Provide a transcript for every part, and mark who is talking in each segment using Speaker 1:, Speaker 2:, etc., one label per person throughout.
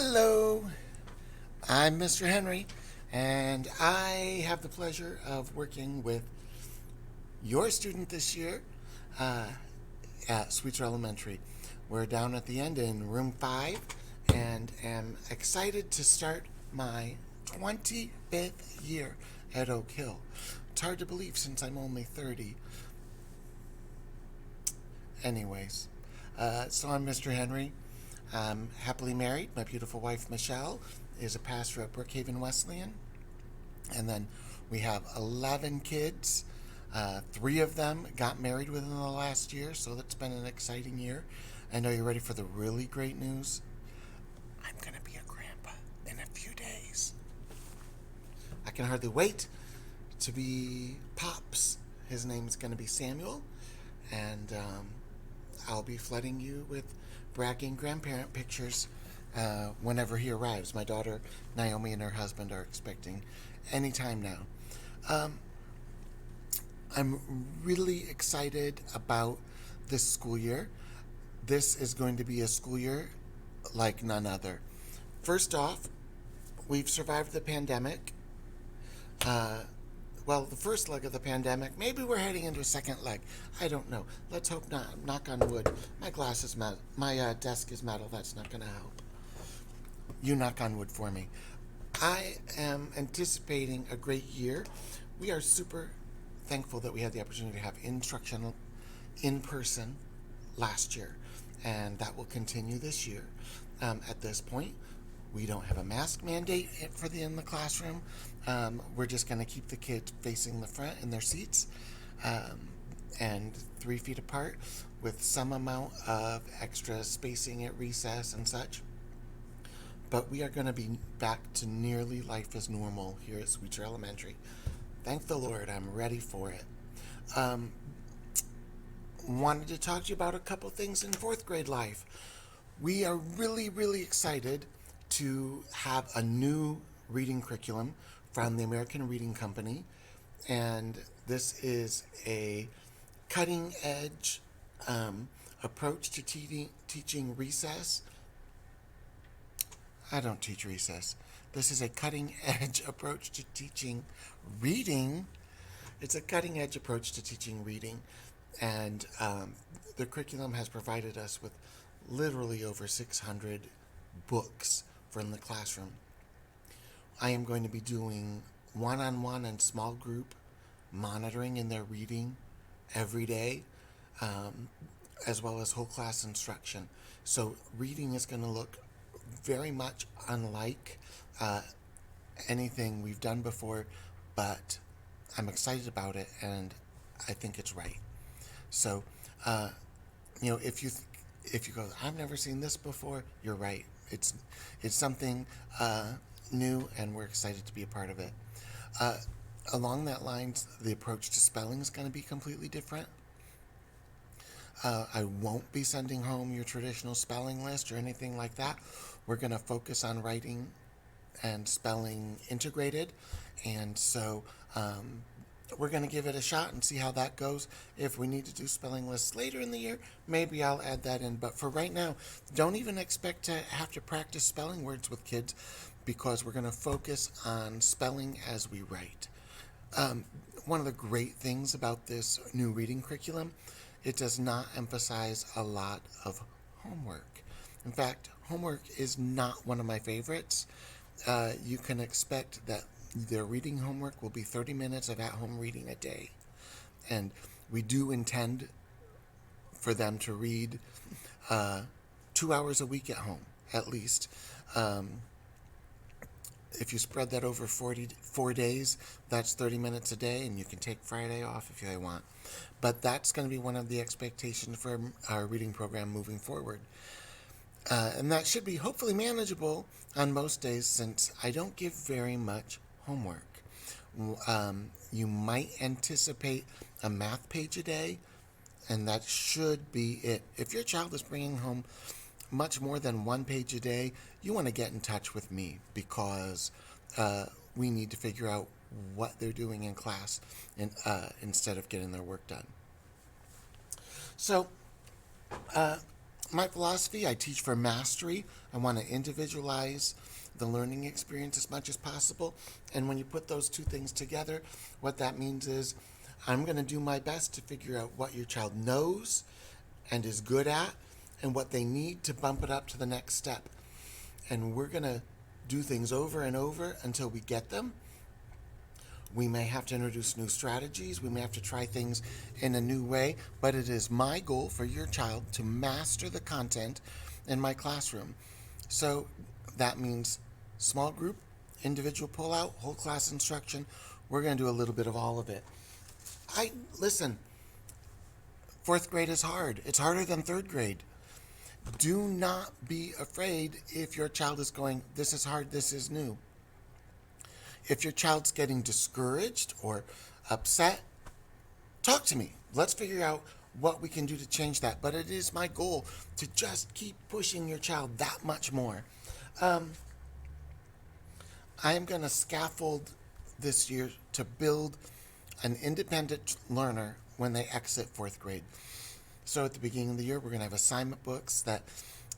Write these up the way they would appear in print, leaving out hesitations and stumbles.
Speaker 1: Hello, I'm Mr. Henry, and I have the pleasure of working with your student this year uh, at Sweetser Elementary. We're down at the end in room 5 and am excited to start my 25th year at Oak Hill. It's hard to believe since I'm only 30. Anyways, so I'm Mr. Henry. I'm happily married. My beautiful wife, Michelle, is a pastor at Brookhaven Wesleyan. And then we have 11 kids. 3 of them got married within the last year, so that's been an exciting year. I know you're ready for the really great news. I'm going to be a grandpa in a few days. I can hardly wait to be Pops. His name is going to be Samuel, and I'll be flooding you with bragging grandparent pictures whenever he arrives. My daughter Naomi and her husband are expecting any time now. I'm really excited about this school year. This is going to be a school year like none other. First off, we've survived the pandemic. Uh, well, the first leg of the pandemic. Maybe we're heading into a second leg. I don't know. Let's hope not. Knock on wood. My glass is metal. My desk is metal. That's not going to help. You knock on wood for me. I am anticipating a great year. We are super thankful that we had the opportunity to have instructional in person last year, and that will continue this year. At this point, we don't have a mask mandate in the classroom. We're just going to keep the kids facing the front in their seats and 3 feet apart with some amount of extra spacing at recess and such. But we are going to be back to nearly life as normal here at Sweetser Elementary. Thank the Lord, I'm ready for it. Wanted to talk to you about a couple things in 4th grade life. We are really, really excited to have a new reading curriculum from the American Reading Company, and this is a cutting edge approach to teaching recess. I don't teach recess. This is a cutting edge approach to teaching reading. It's a cutting edge approach to teaching reading, and the curriculum has provided us with literally over 600 books from the classroom. I am going to be doing one-on-one and small group monitoring in their reading every day, as well as whole class instruction. So reading is going to look very much unlike anything we've done before, but I'm excited about it, and I think it's right. So, if you go, I've never seen this before, you're right. It's something new, and we're excited to be a part of it. Along that lines, the approach to spelling is going to be completely different. I won't be sending home your traditional spelling list or anything like that. We're going to focus on writing and spelling integrated, and so we're going to give it a shot and see how that goes. If we need to do spelling lists later in the year, maybe I'll add that in. But for right now, don't even expect to have to practice spelling words with kids, because we're going to focus on spelling as we write. One of the great things about this new reading curriculum, it does not emphasize a lot of homework. In fact, homework is not one of my favorites. You can expect that their reading homework will be 30 minutes of at-home reading a day. And we do intend for them to read 2 hours a week at home, at least. If you spread that over 4 days, that's 30 minutes a day, and you can take Friday off if you want. But that's going to be one of the expectations for our reading program moving forward. And that should be hopefully manageable on most days, since I don't give very much homework. You might anticipate a math page a day, and that should be it. If your child is bringing home much more than 1 page a day, you want to get in touch with me, because we need to figure out what they're doing in class instead of getting their work done. So My philosophy, I teach for mastery. I want to individualize the learning experience as much as possible. And when you put those two things together, what that means is I'm going to do my best to figure out what your child knows and is good at and what they need to bump it up to the next step. And we're going to do things over and over until we get them. We may have to introduce new strategies. We may have to try things in a new way, but it is my goal for your child to master the content in my classroom. So that means small group, individual pull-out, whole class instruction. We're going to do a little bit of all of it. Listen, fourth grade is hard. It's harder than third grade. Do not be afraid if your child is going, this is hard, this is new. If your child's getting discouraged or upset, talk to me. Let's figure out what we can do to change that. But it is my goal to just keep pushing your child that much more. I am going to scaffold this year to build an independent learner when they exit fourth grade. So at the beginning of the year, we're going to have assignment books that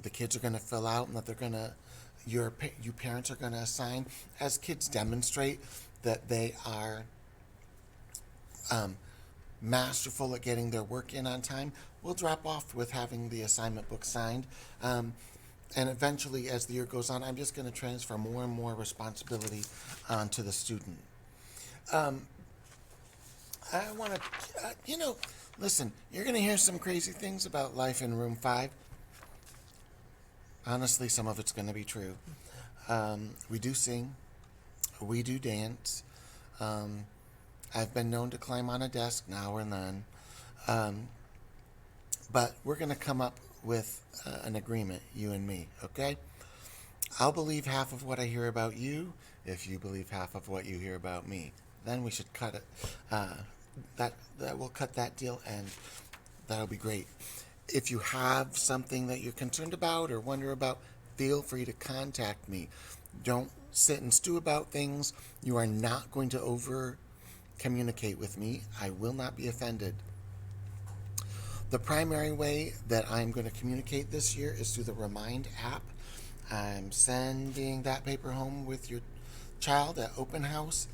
Speaker 1: the kids are going to fill out and that they're going to you parents are going to assign as kids demonstrate that they are masterful at getting their work in on time. We'll drop off with having the assignment book signed. And eventually, as the year goes on, I'm just going to transfer more and more responsibility onto the student. I want to, listen, you're going to hear some crazy things about life in room 5. Honestly, some of it's going to be true. We do sing. We do dance. I've been known to climb on a desk now and then. But we're going to come up with an agreement, you and me, okay? I'll believe half of what I hear about you if you believe half of what you hear about me. Then we should cut it. That we'll cut that deal, and that'll be great. If you have something that you're concerned about or wonder about, feel free to contact me. Don't sit and stew about things. You are not going to over communicate with me. I will not be offended. The primary way that I'm going to communicate this year is through the Remind app. I'm sending that paper home with your child at open house.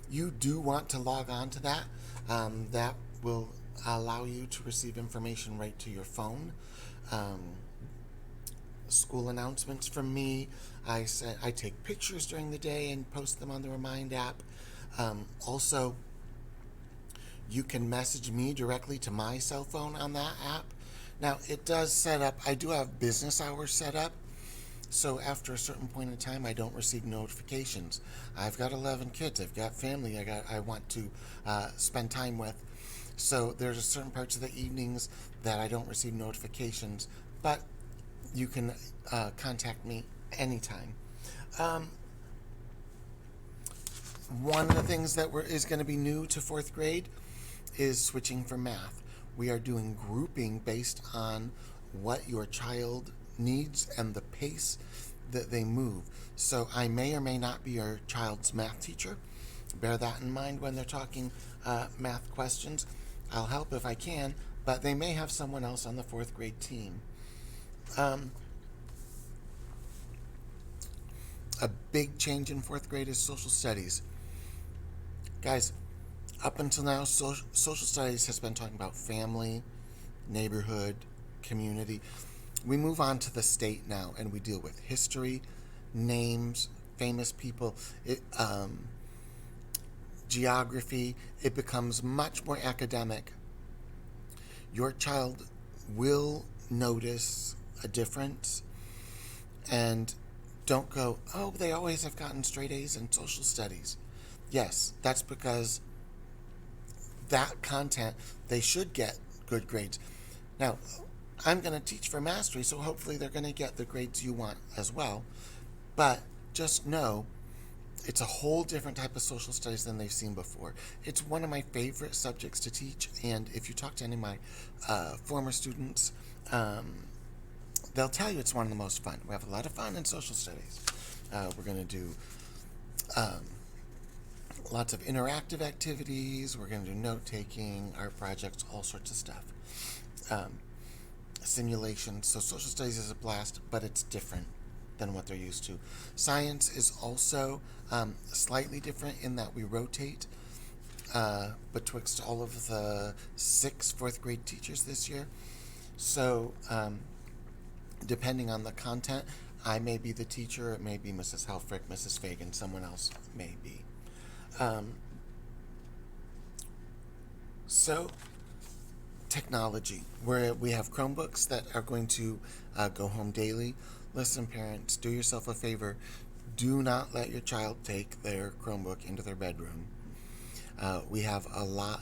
Speaker 1: You do want to log on to that. That will allow you to receive information right to your phone. School announcements from me. I take pictures during the day and post them on the Remind app. Also, you can message me directly to my cell phone on that app. Now, it does set up, I do have business hours set up. So after a certain point in time, I don't receive notifications. I've got 11 kids. I've got family I want to spend time with. So there's a certain parts of the evenings that I don't receive notifications, but you can contact me anytime. One of the things that is going to be new to fourth grade is switching from math. We are doing grouping based on what your child needs and the pace that they move. So I may or may not be your child's math teacher. Bear that in mind when they're talking math questions. I'll help if I can, but they may have someone else on the fourth grade team. A big change in fourth grade is social studies. Guys, up until now, social studies has been talking about family, neighborhood, community. We move on to the state now, and we deal with history, names, famous people, geography. It becomes much more academic. Your child will notice a difference, and don't go, oh, they always have gotten straight A's in social studies. Yes, that's because that content, they should get good grades. Now, I'm going to teach for mastery, so hopefully they're going to get the grades you want as well. But just know, it's a whole different type of social studies than they've seen before. It's one of my favorite subjects to teach, and if you talk to any of my former students, they'll tell you it's one of the most fun. We have a lot of fun in social studies. We're going to do lots of interactive activities. We're going to do note-taking, art projects, all sorts of stuff. simulation. So social studies is a blast, but it's different than what they're used to. Science is also slightly different in that we rotate betwixt all of the 4th grade teachers this year. So depending on the content, I may be the teacher, it may be Mrs. Helfrich, Mrs. Fagan, someone else may be. So technology, where we have Chromebooks that are going to go home daily. Listen, parents, do yourself a favor. Do not let your child take their Chromebook into their bedroom. We have a lot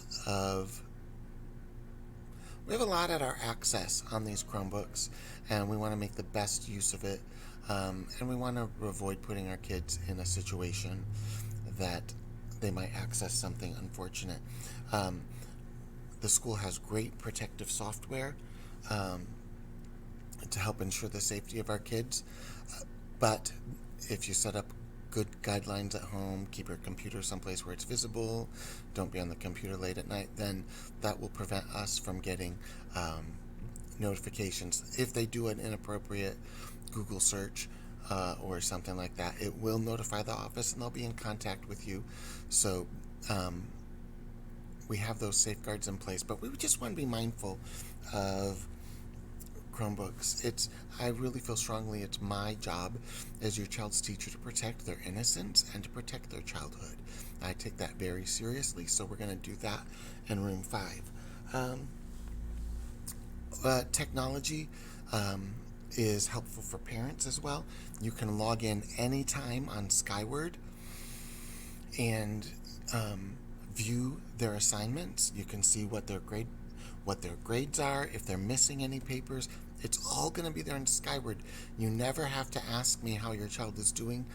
Speaker 1: at our access on these Chromebooks, and we want to make the best use of it. And we want to avoid putting our kids in a situation that they might access something unfortunate. The school has great protective software to help ensure the safety of our kids. But if you set up good guidelines at home, keep your computer someplace where it's visible, don't be on the computer late at night, then that will prevent us from getting notifications. If they do an inappropriate Google search or something like that, it will notify the office and they'll be in contact with you. So we have those safeguards in place, but we just want to be mindful of Chromebooks. I really feel strongly it's my job as your child's teacher to protect their innocence and to protect their childhood. I take that very seriously, so we're going to do that in room 5. Technology is helpful for parents as well. You can log in anytime on Skyward and view their assignments. You can see what their grades are, if they're missing any papers. It's all going to be there in Skyward. You never have to ask me how your child is doing.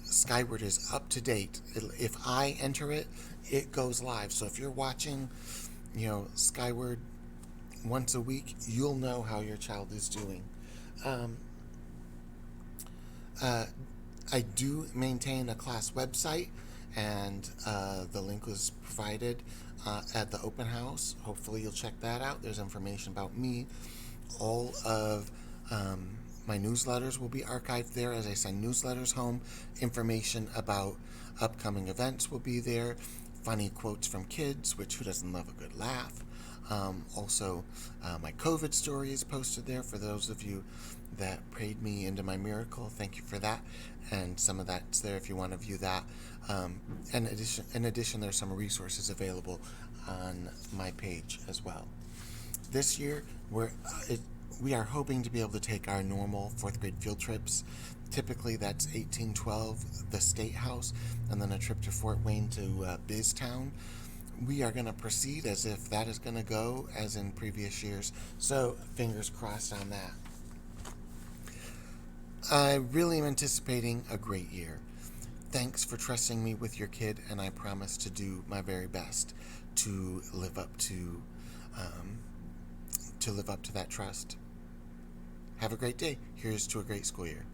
Speaker 1: Skyward is up to date. If I enter it, it goes live. So if you're watching, Skyward once a week, you'll know how your child is doing. I do maintain a class website, and the link was provided at the open house. Hopefully you'll check that out. There's information about me. All of my newsletters will be archived there as I send newsletters home. Information about upcoming events will be there. Funny quotes from kids, which who doesn't love a good laugh. Also, my COVID story is posted there for those of you that prayed me into my miracle. Thank you for that. And some of that's there if you want to view that. In addition, there's some resources available on my page as well. This year, we are hoping to be able to take our normal 4th grade field trips. Typically, that's 1812, the State House, and then a trip to Fort Wayne to Biztown. We are going to proceed as if that is going to go as in previous years. So, fingers crossed on that. I really am anticipating a great year. Thanks for trusting me with your kid, and I promise to do my very best to live up to that trust. Have a great day. Here's to a great school year.